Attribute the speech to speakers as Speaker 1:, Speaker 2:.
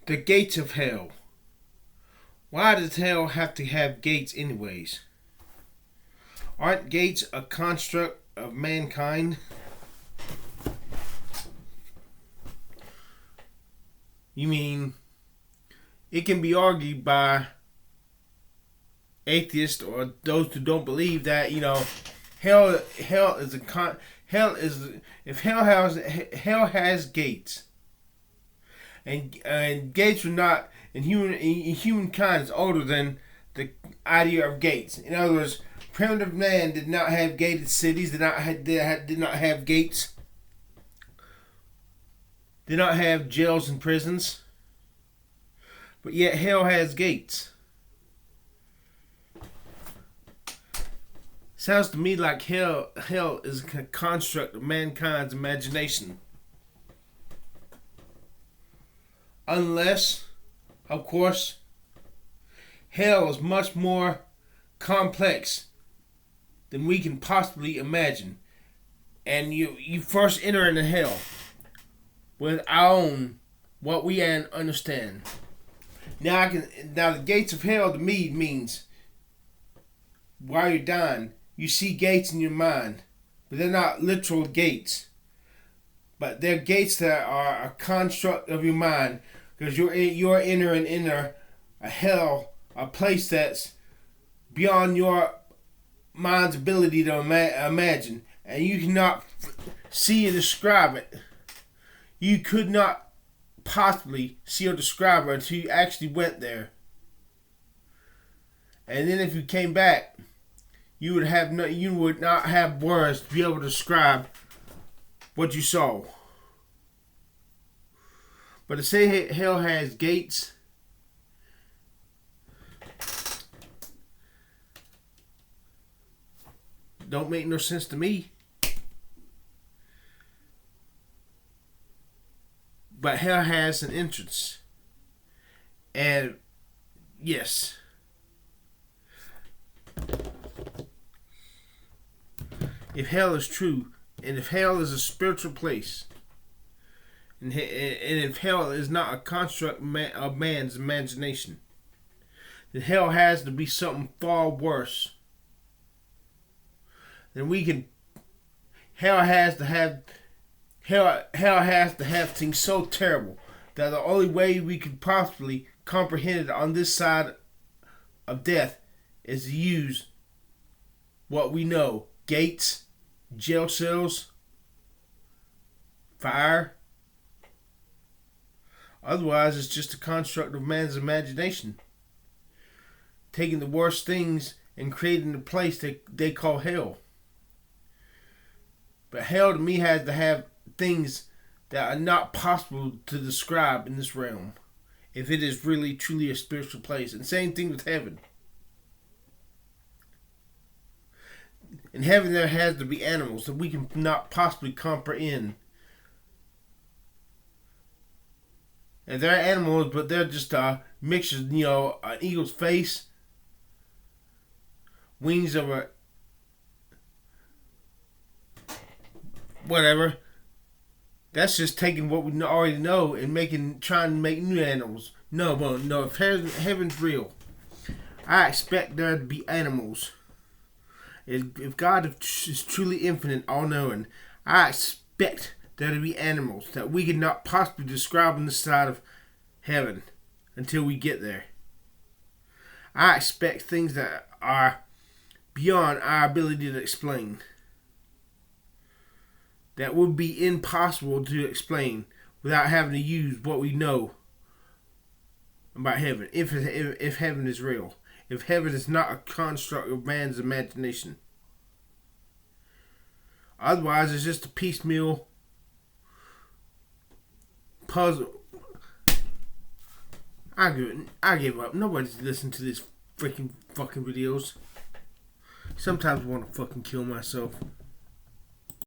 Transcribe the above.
Speaker 1: The gates of hell. Why does hell have to have gates anyways? Aren't gates a construct of mankind? You mean it can be argued by atheists or those who don't believe that, hell is hell is if hell has gates, and gates are not, and humankind is older than the idea of gates. In other words, primitive man did not have gated cities, did not have gates, did not have jails and prisons, but yet hell has gates. Sounds to me like hell is a construct of mankind's imagination. Unless, of course, hell is much more complex than we can possibly imagine. And you first enter into hell with our own, what we understand. Now the gates of hell to me means while you're dying, you see gates in your mind, but they're not literal gates. But they're gates that are a construct of your mind, because you're entering into a hell, a place that's beyond your mind's ability to imagine, and you cannot see or describe it. You could not possibly see or describe it until you actually went there. And then if you came back, you would not have words to be able to describe what you saw. But to say hell has gates, don't make no sense to me. But hell has an entrance. And yes, if hell is true, and if hell is a spiritual place, and if hell is not a construct of man's imagination, then hell has to be something far worse. Then we can. Hell has to have things so terrible that the only way we could possibly comprehend it on this side of death is to use what we know: gates, jail cells, fire. Otherwise, it's just a construct of man's imagination, taking the worst things and creating the place that they call hell. But hell to me has to have things that are not possible to describe in this realm, if it is really truly a spiritual place. And same thing with heaven. In heaven there has to be animals that we can not possibly comprehend. And they're animals, but they're just a mixture, an eagle's face, wings of a whatever. That's just taking what we already know and trying to make new animals. No, if heaven's real, I expect there to be animals. If God is truly infinite, all-knowing, I expect there to be animals that we could not possibly describe on the side of heaven until we get there. I expect things that are beyond our ability to explain, that would be impossible to explain without having to use what we know about heaven. If heaven is real, if heaven is not a construct of man's imagination. Otherwise, it's just a piecemeal puzzle. I give up. Nobody's listening to these freaking fucking videos. Sometimes I want to fucking kill myself.